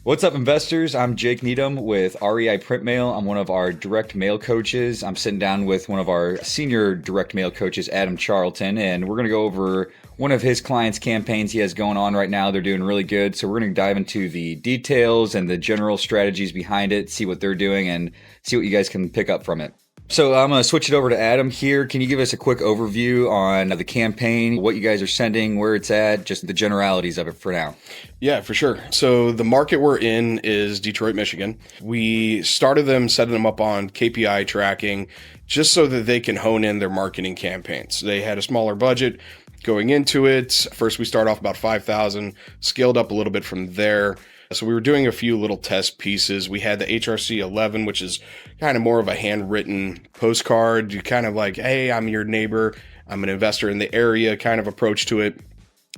What's up, investors? I'm Jake Needham with REIPrintMail. I'm one of our direct mail coaches. I'm sitting down with one of our senior direct mail coaches, Charlton, and we're going to go over one of his clients' campaigns he has going on right now. They're doing really good. So we're going to dive into the details and the general strategies behind it, see what they're doing, and see what you guys can pick up from it. So I'm going to switch it over to Adam here. Can you give us a quick overview on the campaign, what you guys are sending, where it's at, just the generalities of it for now? Yeah, for sure. So the market we're in is Detroit, Michigan. We started them setting them up on KPI tracking just so that they can hone in their marketing campaigns. They had a smaller budget going into it. First, we start off about 5,000, scaled up a little bit from there. So we were doing a few little test pieces. We had the HRC 11, which is kind of more of a handwritten postcard. You kind of like, hey, I'm your neighbor, I'm an investor in the area kind of approach to it.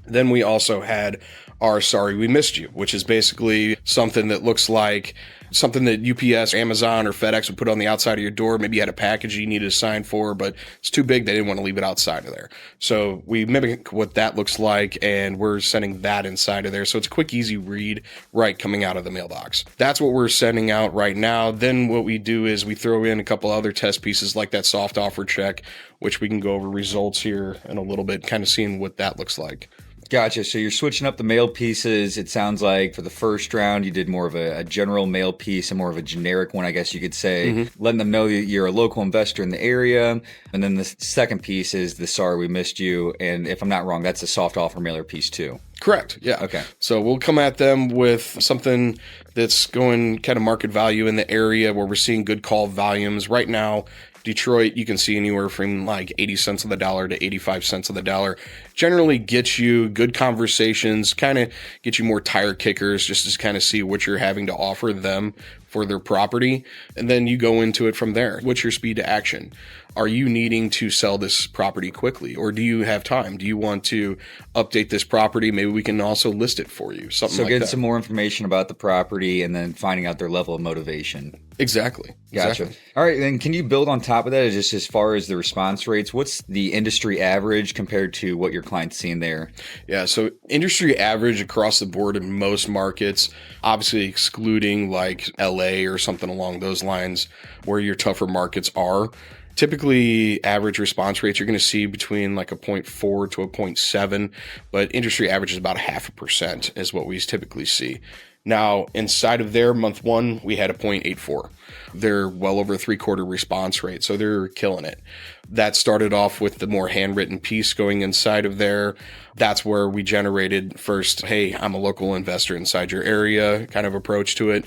Then we also had our Sorry We Missed You, which is basically something that looks like something that UPS, Amazon, or FedEx would put on the outside of your door. Maybe you had a package you needed to sign for, but it's too big. They didn't want to leave it outside of there. So we mimic what that looks like, and we're sending that inside of there. So it's a quick, easy read right coming out of the mailbox. That's what we're sending out right now. Then what we do is we throw in a couple other test pieces like that soft offer check, which we can go over results here in a little bit, kind of seeing what that looks like. Gotcha. So you're switching up the mail pieces. It sounds like for the first round, you did more of a general mail piece and more of a generic one, I guess you could say, letting them know that you're a local investor in the area. And then the second piece is the Sorry We Missed You. And if I'm not wrong, that's a soft offer mailer piece too. Correct. Yeah. Okay. So we'll come at them with something that's going kind of market value in the area where we're seeing good call volumes. Right now, Detroit, you can see anywhere from like 80 cents on the dollar to 85 cents on the dollar. Generally gets you good conversations, kind of get you more tire kickers just to kind of see what you're having to offer them for their property. And then you go into it from there. What's your speed to action? Are you needing to sell this property quickly, or do you have time? Do you want to update this property? Maybe we can also list it for you. Something like that. So getting some more information about the property and then finding out their level of motivation. Exactly. Gotcha. Exactly. All right. Then can you build on top of that just as far as the response rates? What's the industry average compared to what your client's seeing there? Yeah. So industry average across the board in most markets, obviously excluding like LA or something along those lines where your tougher markets are. Typically, average response rates you're going to see between like a 0.4 to a 0.7, but industry average is about 0.5% is what we typically see. Now, inside of their month one, we had a 0.84. They're well over a 3/4 response rate, so they're killing it. That started off with the more handwritten piece going inside of there. That's where we generated first, hey, I'm a local investor inside your area kind of approach to it.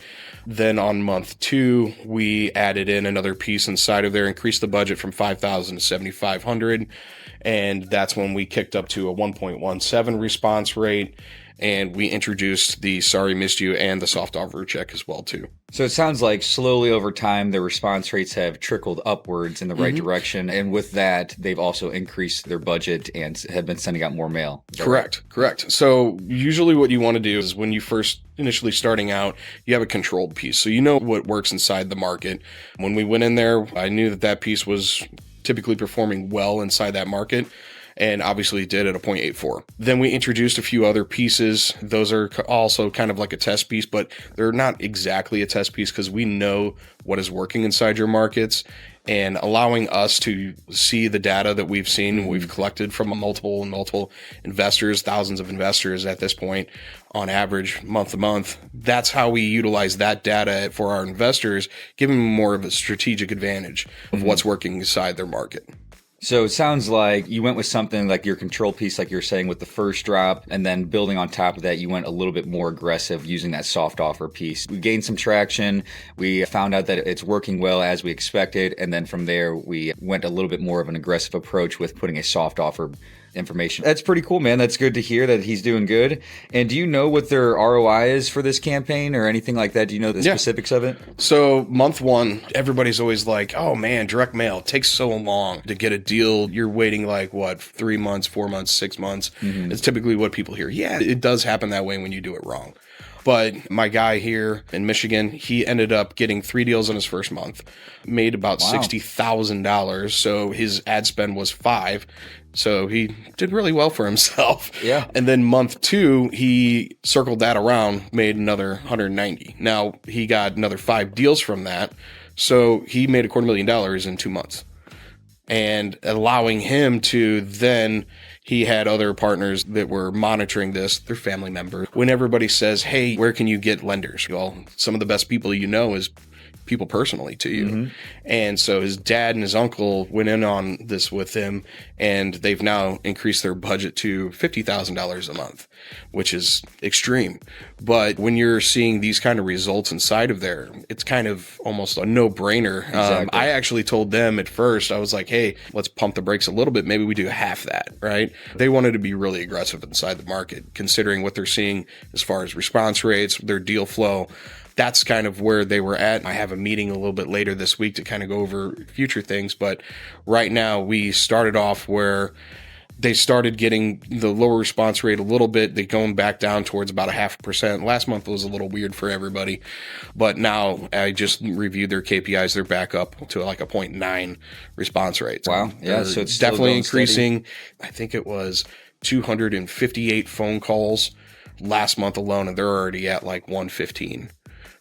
Then on month two, we added in another piece inside of there, increased the budget from 5,000 to 7,500. And that's when we kicked up to a 1.17 response rate. And we introduced the Sorry Missed You and the soft offer check as well, too. So it sounds like slowly over time, the response rates have trickled upwards in the right direction. And with that, they've also increased their budget and have been sending out more mail. Correct. So usually what you want to do is when you first initially starting out, you have a controlled piece. So you know what works inside the market. When we went in there, I knew that piece was typically performing well inside that market. And obviously did at a 0.84. Then we introduced a few other pieces. Those are also kind of like a test piece, but they're not exactly a test piece because we know what is working inside your markets and allowing us to see the data that we've seen, we've collected from multiple investors, thousands of investors at this point on average month to month. That's how we utilize that data for our investors, giving them more of a strategic advantage of what's working inside their market. So it sounds like you went with something like your control piece, like you're saying with the first drop, and then building on top of that, you went a little bit more aggressive using that soft offer piece. We gained some traction. We found out that it's working well as we expected. And then from there, we went a little bit more of an aggressive approach with putting a soft offer information. That's pretty cool, man. That's good to hear that he's doing good. And do you know what their ROI is for this campaign or anything like that? Do you know the specifics of it? So month one, everybody's always like, oh man, direct mail takes so long to get a deal. You're waiting like 3 months, 4 months, 6 months. It's typically what people hear. Yeah, it does happen that way when you do it wrong. But my guy here in Michigan, he ended up getting 3 deals in his first month, made about $60,000. So his ad spend was 5. So he did really well for himself. Yeah. And then month 2, he circled that around, made another 190. Now he got another 5 deals from that. So he made $250,000 in 2 months. And allowing him to then, he had other partners that were monitoring this, their family members. When everybody says, hey, where can you get lenders? Well, some of the best people you know is people personally to you. Mm-hmm. And so his dad and his uncle went in on this with him, and they've now increased their budget to $50,000 a month, which is extreme. But when you're seeing these kind of results inside of there, it's kind of almost a no-brainer. Exactly. I actually told them at first, I was like, hey, let's pump the brakes a little bit. Maybe we do half that, right? They wanted to be really aggressive inside the market, considering what they're seeing as far as response rates, their deal flow. That's kind of where they were at. I have a meeting a little bit later this week to kind of go over future things. But right now we started off where they started getting the lower response rate a little bit. They're going back down towards about 0.5%. Last month was a little weird for everybody. But now I just reviewed their KPIs. They're back up to like a 0.9 response rate. Wow. Yeah. So it's definitely increasing. Steady. I think it was 258 phone calls last month alone, and they're already at like 115.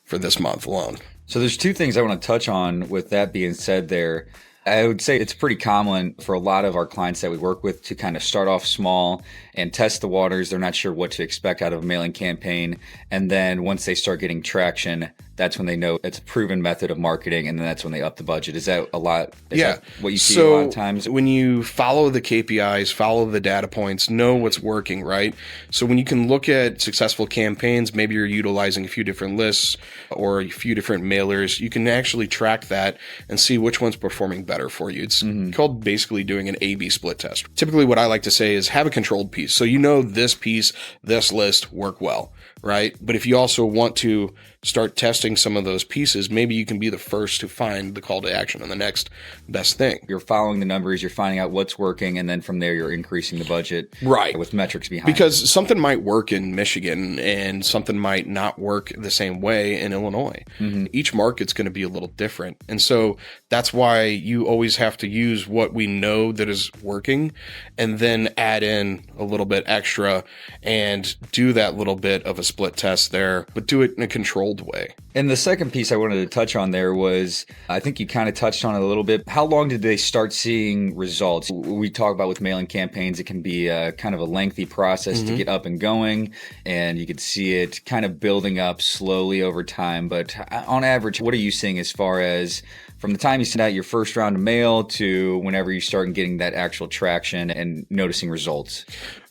For this month alone. So there's 2 things I want to touch on with that being said there. I would say it's pretty common for a lot of our clients that we work with to kind of start off small and test the waters. They're not sure what to expect out of a mailing campaign. And then once they start getting traction, that's when they know it's a proven method of marketing. And then that's when they up the budget. Is that a lot? Is that what you see a lot of times? When you follow the KPIs, follow the data points, know what's working, right? So when you can look at successful campaigns, maybe you're utilizing a few different lists or a few different mailers, you can actually track that and see which one's performing better for you. It's called basically doing an A/B split test. Typically what I like to say is have a controlled piece. So you know this piece, this list work well, right? But if you also want to start testing some of those pieces, maybe you can be the first to find the call to action and the next best thing. You're following the numbers, you're finding out what's working, and then from there you're increasing the budget with metrics behind because it. Something might work in Michigan and something might not work the same way in Illinois. Mm-hmm. Each market's going to be a little different. And so that's why you always have to use what we know that is working and then add in a little bit extra and do that little bit of a split test there, but do it in a controlled way. And the second piece I wanted to touch on there was, I think you kind of touched on it a little bit. How long did they start seeing results? We talk about with mailing campaigns, it can be kind of a lengthy process to get up and going, and you could see it kind of building up slowly over time. But on average, what are you seeing as far as from the time you send out your first round of mail to whenever you start getting that actual traction and noticing results?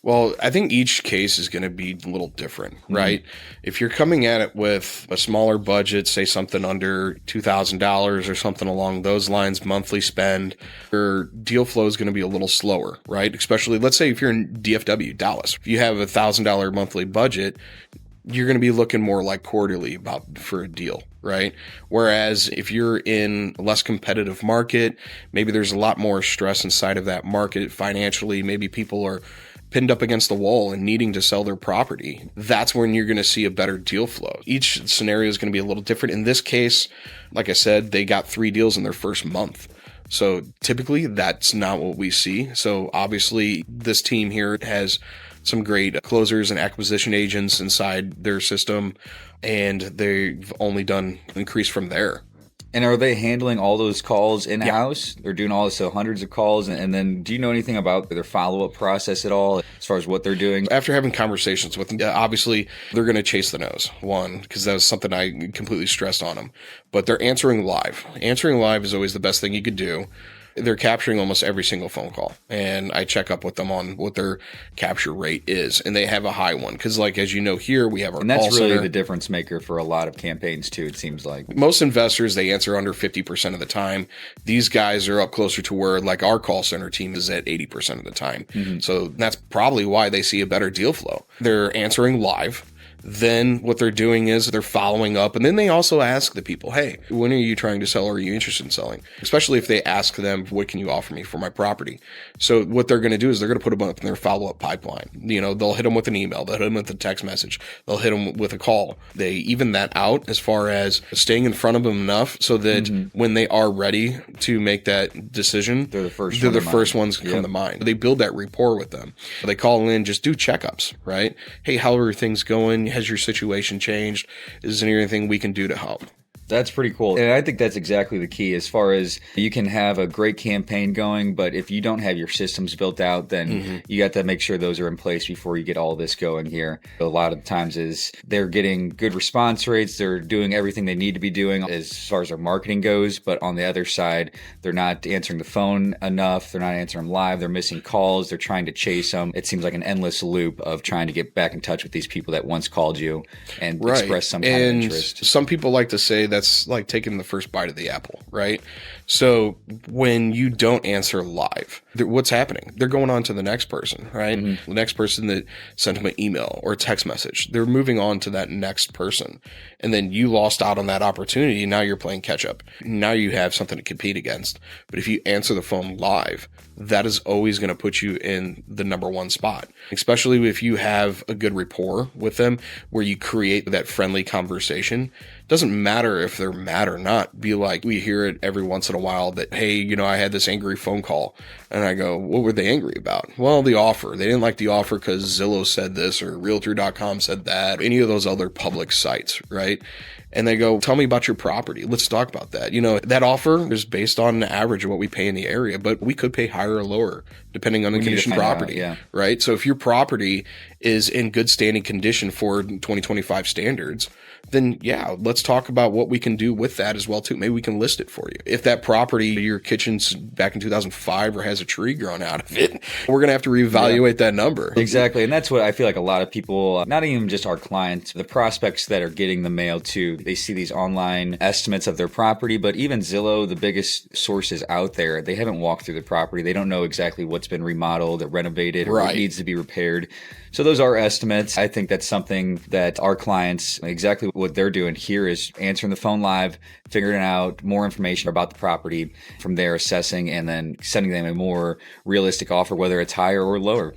Well, I think each case is going to be a little different, right? If you're coming at it with a smaller budget, say something under $2,000 or something along those lines, monthly spend, your deal flow is going to be a little slower, right? Especially, let's say if you're in DFW, Dallas, if you have a $1,000 monthly budget, you're going to be looking more like quarterly for a deal, right? Whereas if you're in a less competitive market, maybe there's a lot more stress inside of that market financially. Maybe people are pinned up against the wall and needing to sell their property. That's when you're going to see a better deal flow. Each scenario is going to be a little different. In this case, like I said, they got 3 deals in their first month. So typically that's not what we see. So obviously this team here has some great closers and acquisition agents inside their system, and they've only done increase from there. And are they handling all those calls in-house? They're doing all this, so hundreds of calls. And then do you know anything about their follow-up process at all as far as what they're doing? After having conversations with them, obviously they're going to chase the nose, one, because that was something I completely stressed on them. But they're answering live. Answering live is always the best thing you could do. They're capturing almost every single phone call, and I check up with them on what their capture rate is, and they have a high one because, like, as you know, here we have our call center. And that's really the difference maker for a lot of campaigns too, it seems like. Most investors, they answer under 50% of the time. These guys are up closer to where, like, our call center team is at 80% of the time. Mm-hmm. So that's probably why they see a better deal flow. They're answering live. Then what they're doing is they're following up. And then they also ask the people, hey, when are you trying to sell? Or are you interested in selling? Especially if they ask them, what can you offer me for my property? So what they're going to do is they're going to put them up in their follow-up pipeline. They'll hit them with an email. They'll hit them with a text message. They'll hit them with a call. They even that out as far as staying in front of them enough so that when they are ready to make that decision, they're the first ones to come to mind. They build that rapport with them. They call in, just do checkups, right? Hey, how are things going? Has your situation changed? Is there anything we can do to help? That's pretty cool. And I think that's exactly the key as far as you can have a great campaign going, but if you don't have your systems built out, then you got to make sure those are in place before you get all this going here. A lot of times is they're getting good response rates. They're doing everything they need to be doing as far as their marketing goes. But on the other side, they're not answering the phone enough. They're not answering them live. They're missing calls. They're trying to chase them. It seems like an endless loop of trying to get back in touch with these people that once called you and express some kind of interest. Some people like to say that's like taking the first bite of the apple, right? So when you don't answer live, what's happening? They're going on to the next person, right? The next person that sent them an email or a text message, they're moving on to that next person. And then you lost out on that opportunity. Now you're playing catch up. Now you have something to compete against. But if you answer the phone live, that is always going to put you in the number one spot, especially if you have a good rapport with them where you create that friendly conversation. Doesn't matter if they're mad or not. Be like, we hear it every once in a while that, hey, I had this angry phone call. And I go, what were they angry about? Well, the offer. They didn't like the offer because Zillow said this or Realtor.com said that, any of those other public sites, right? And they go, tell me about your property. Let's talk about that. That offer is based on the average of what we pay in the area, but we could pay higher or lower depending on the condition of property, right? So if your property is in good standing condition for 2025 standards, then let's talk about what we can do with that as well too. Maybe we can list it for you. If that property, your kitchen's back in 2005 or has a tree growing out of it, we're going to have to reevaluate that number. Exactly. And that's what I feel like a lot of people, not even just our clients, the prospects that are getting the mail too, they see these online estimates of their property, but even Zillow, the biggest sources out there, they haven't walked through the property. They don't know exactly what's been remodeled or renovated or what needs to be repaired. So those are estimates. I think that's something that our clients, exactly what they're doing here is answering the phone live, figuring out more information about the property, from there assessing and then sending them a more realistic offer, whether it's higher or lower.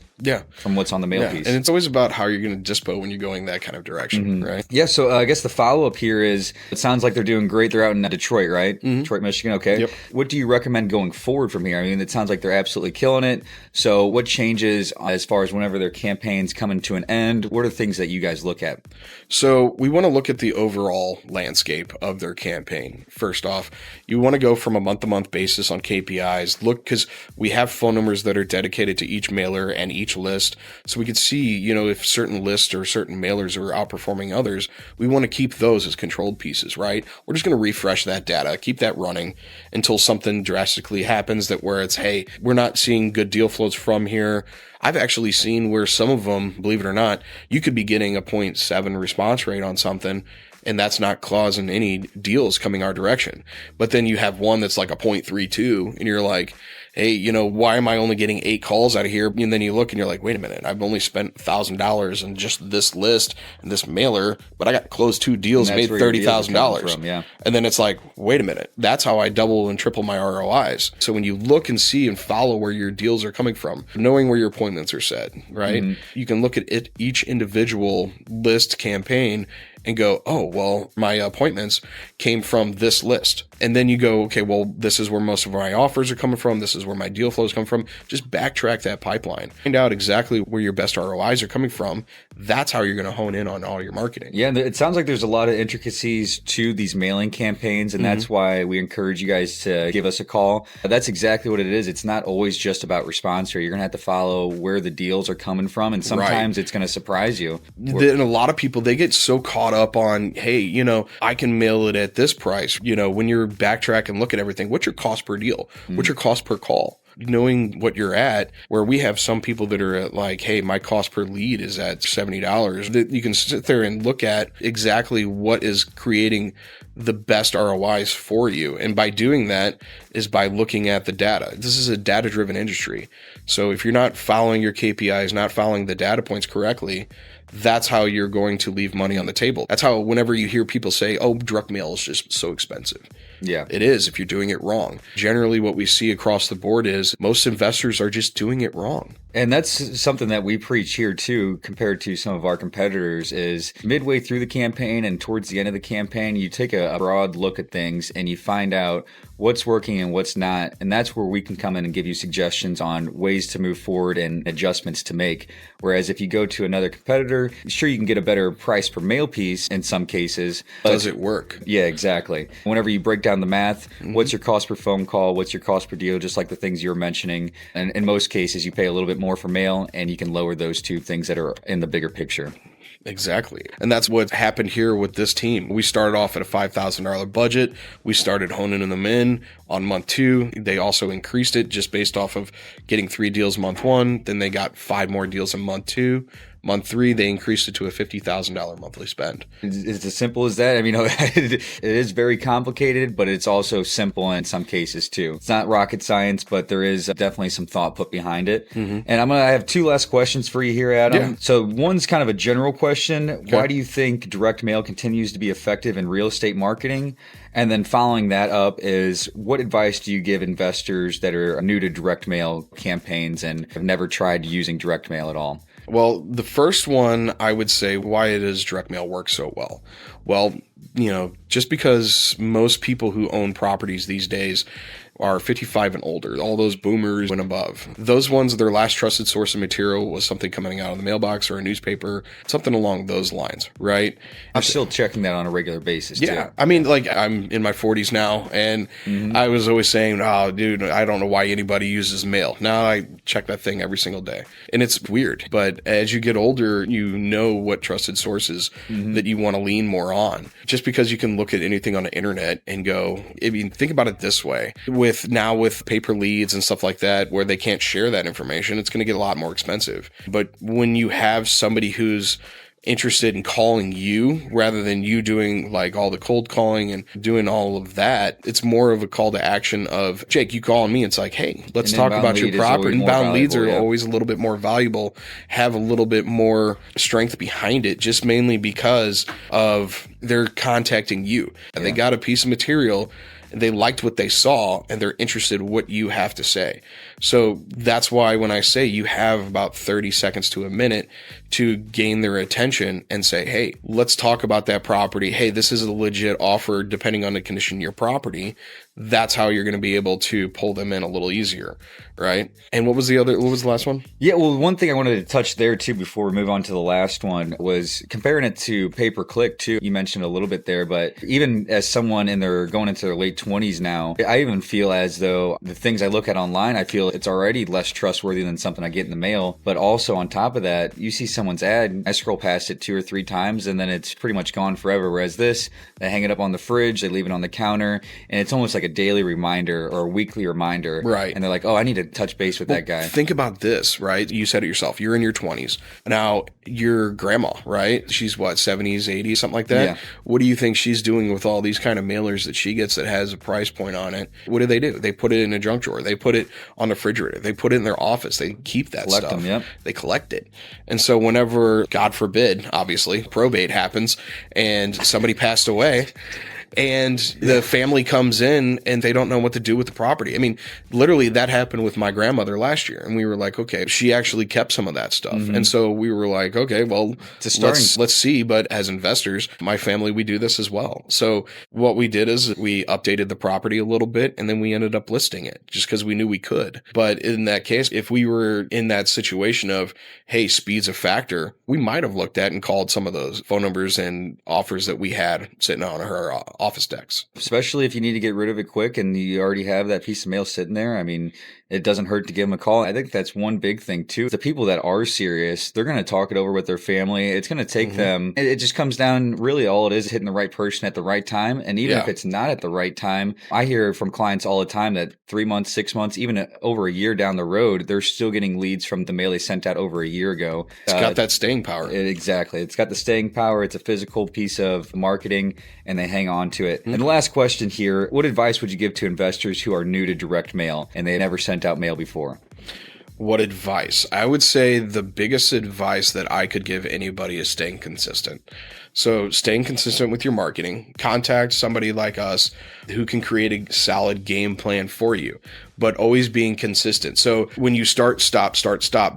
From what's on the mail piece. And it's always about how you're going to dispo when you're going that kind of direction, right? Yeah. So I guess the follow-up here is, it sounds like they're doing great. They're out in Detroit, right? Detroit, Michigan. Okay. Yep. What do you recommend going forward from here? I mean, it sounds like they're absolutely killing it. So what changes as far as whenever their campaign's coming to an end? What are the things that you guys look at? So we want to look at the overall landscape of their campaign. First off, you want to go from a month-to-month basis on KPIs. Look, because we have phone numbers that are dedicated to each mailer and each list. So we could see, if certain lists or certain mailers are outperforming others, we want to keep those as controlled pieces, right? We're just going to refresh that data, keep that running until something drastically happens where it's, hey, we're not seeing good deal flows from here. I've actually seen where some of them, believe it or not, you could be getting a 0.7 response rate on something, and that's not causing any deals coming our direction. But then you have one that's like a 0.32, and you're like, hey, why am I only getting 8 calls out of here? And then you look and you're like, wait a minute, I've only spent $1,000 on just this list and this mailer, but I got closed 2 deals and made $30,000. Yeah. And then it's like, wait a minute, that's how I double and triple my ROIs. So when you look and see and follow where your deals are coming from, knowing where your appointments are set, right? You can look at each individual list campaign and go, oh, well, my appointments came from this list. And then you go, okay, well, this is where most of my offers are coming from. This is where my deal flows come from. Just backtrack that pipeline. Find out exactly where your best ROIs are coming from. That's how you're going to hone in on all your marketing. Yeah, and it sounds like there's a lot of intricacies to these mailing campaigns, and that's why we encourage you guys to give us a call. That's exactly what it is. It's not always just about response rate. You're going to have to follow where the deals are coming from, and sometimes it's going to surprise you. And a lot of people, they get so caught up on, hey, I can mail it at this price. When you're backtrack and look at everything, what's your cost per deal? What's your cost per call? Knowing what you're at, where we have some people that are at like, hey, my cost per lead is at $70, that you can sit there and look at exactly what is creating the best ROIs for you. And by doing that is by looking at the data. This is a data-driven industry. So if you're not following your KPIs, not following the data points correctly, that's how you're going to leave money on the table. That's how whenever you hear people say, oh, direct mail is just so expensive. Yeah, it is if you're doing it wrong. Generally, what we see across the board is most investors are just doing it wrong. And that's something that we preach here too, compared to some of our competitors, is midway through the campaign and towards the end of the campaign, you take a broad look at things and you find out what's working and what's not. And that's where we can come in and give you suggestions on ways to move forward and adjustments to make. Whereas if you go to another competitor, sure, you can get a better price per mail piece in some cases. Does it work? Yeah, exactly. Whenever you break down the math, what's your cost per phone call? What's your cost per deal? Just like the things you were mentioning. And in most cases, you pay a little bit more for mail, and you can lower those two things that are in the bigger picture. Exactly. And that's what happened here with this team. We started off at a $5,000 budget. We started honing them in on month 2. They also increased it just based off of getting 3 deals month 1. Then they got 5 more deals in month 2. Month 3, they increased it to a $50,000 monthly spend. It's as simple as that. I mean, it is very complicated, but it's also simple in some cases too. It's not rocket science, but there is definitely some thought put behind it. And I have 2 last questions for you here, Adam. Yeah. So one's kind of a general question. Okay. Why do you think direct mail continues to be effective in real estate marketing? And then following that up is, what advice do you give investors that are new to direct mail campaigns and have never tried using direct mail at all? Well, the first one, I would say, why does direct mail work so well? Well, just because most people who own properties these days are 55 and older, all those boomers and above. Those ones, their last trusted source of material was something coming out of the mailbox or a newspaper, something along those lines, right? I'm still checking that on a regular basis, too. Yeah. I mean, like, I'm in my 40s now, and I was always saying, oh, dude, I don't know why anybody uses mail. Now I check that thing every single day. And it's weird. But as you get older, you know what trusted sources that you want to lean more on. Just because you can look at anything on the internet and go, I mean, think about it this way. With paper leads and stuff like that, where they can't share that information, it's going to get a lot more expensive. But when you have somebody who's interested in calling you rather than you doing like all the cold calling and doing all of that, it's more of a call to action of, Jake, you calling me. It's like, hey, let's talk about your property. Inbound leads are always a little bit more valuable, have a little bit more strength behind it, just mainly because of they're contacting you and they got a piece of material. They liked what they saw and they're interested in what you have to say. So that's why when I say you have about 30 seconds to a minute to gain their attention and say, hey, let's talk about that property. Hey, this is a legit offer depending on the condition of your property. That's how you're going to be able to pull them in a little easier, right? And what was the last one? Yeah, well, one thing I wanted to touch there too before we move on to the last one was comparing it to pay-per-click too. You mentioned a little bit there, but even as someone going into their late 20s now, I even feel as though the things I look at online, I feel it's already less trustworthy than something I get in the mail. But also on top of that, you see someone's ad, I scroll past it 2 or 3 times and then it's pretty much gone forever. Whereas this, they hang it up on the fridge, they leave it on the counter, and it's almost like a daily reminder or a weekly reminder. Right. And they're like, oh, I need to touch base with that guy. Think about this, right? You said it yourself. You're in your 20s. Now, your grandma, right? She's what, 70s, 80s, something like that? Yeah. What do you think she's doing with all these kind of mailers that she gets that has a price point on it? What do? They put it in a junk drawer. They put it on the refrigerator. They put it in their office. They keep that Collect stuff. them, yep. They collect it. And so whenever, God forbid, obviously, probate happens and somebody passed away, and the family comes in and they don't know what to do with the property. I mean, literally that happened with my grandmother last year. And we were like, okay, she actually kept some of that stuff. And so we were like, okay, well, let's see. But as investors, my family, we do this as well. So what we did is we updated the property a little bit and then we ended up listing it just because we knew we could. But in that case, if we were in that situation of, hey, speed's a factor, we might have looked at and called some of those phone numbers and offers that we had sitting on her office decks. Especially if you need to get rid of it quick and you already have that piece of mail sitting there. I mean, it doesn't hurt to give them a call. I think that's one big thing too. The people that are serious, they're going to talk it over with their family. It's going to take them. It just comes down, really all it is hitting the right person at the right time. And even if it's not at the right time, I hear from clients all the time that 3 months, 6 months, even over a year down the road, they're still getting leads from the mail they sent out over a year ago. It's got that staying power. Exactly. It's got the staying power. It's a physical piece of marketing and they hang on to it. And the last question here, what advice would you give to investors who are new to direct mail and they never sent out mail before? What advice? I would say the biggest advice that I could give anybody is staying consistent. So staying consistent with your marketing, contact somebody like us who can create a solid game plan for you, but always being consistent. So when you start, stop,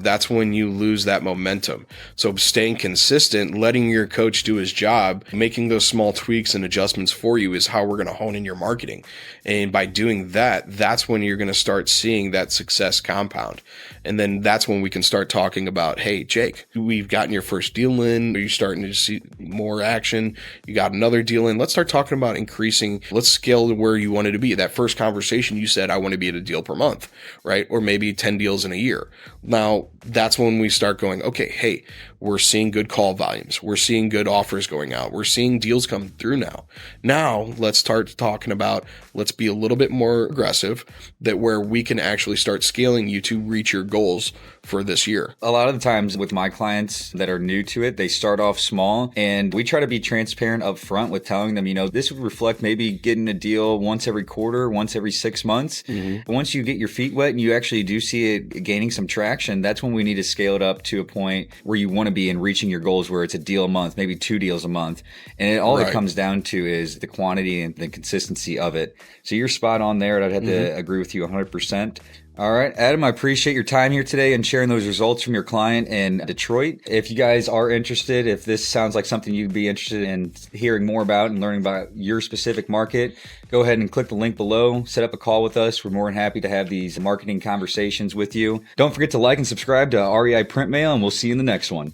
that's when you lose that momentum. So staying consistent, letting your coach do his job, making those small tweaks and adjustments for you is how we're going to hone in your marketing. And by doing that, that's when you're going to start seeing that success compound. And then that's when we can start talking about, hey, Jake, we've gotten your first deal in. Are you starting to see more action? You got another deal in. Let's start talking about increasing. Let's scale to where you wanted to be. That first conversation, you said, I want to be at a deal per month, right? Or maybe 10 deals in a year. Now, that's when we start going, okay, hey, we're seeing good call volumes. We're seeing good offers going out. We're seeing deals come through now. Now, let's start talking about, let's be a little bit more aggressive, that where we can actually start scaling you to reach your goals for this year. A lot of the times with my clients that are new to it, they start off small, and we try to be transparent up front with telling them, this would reflect maybe getting a deal once every quarter, once every 6 months. But once you get your feet wet and you actually do see it gaining some traction, that's when we need to scale it up to a point where you want to be in reaching your goals, where it's a deal a month, maybe 2 deals a month. And all it comes down to is the quantity and the consistency of it. So you're spot on there. I'd have to agree with you 100%. All right, Adam, I appreciate your time here today and sharing those results from your client in Detroit. If you guys are interested, if this sounds like something you'd be interested in hearing more about and learning about your specific market, go ahead and click the link below, set up a call with us. We're more than happy to have these marketing conversations with you. Don't forget to like and subscribe to REI Print Mail, and we'll see you in the next one.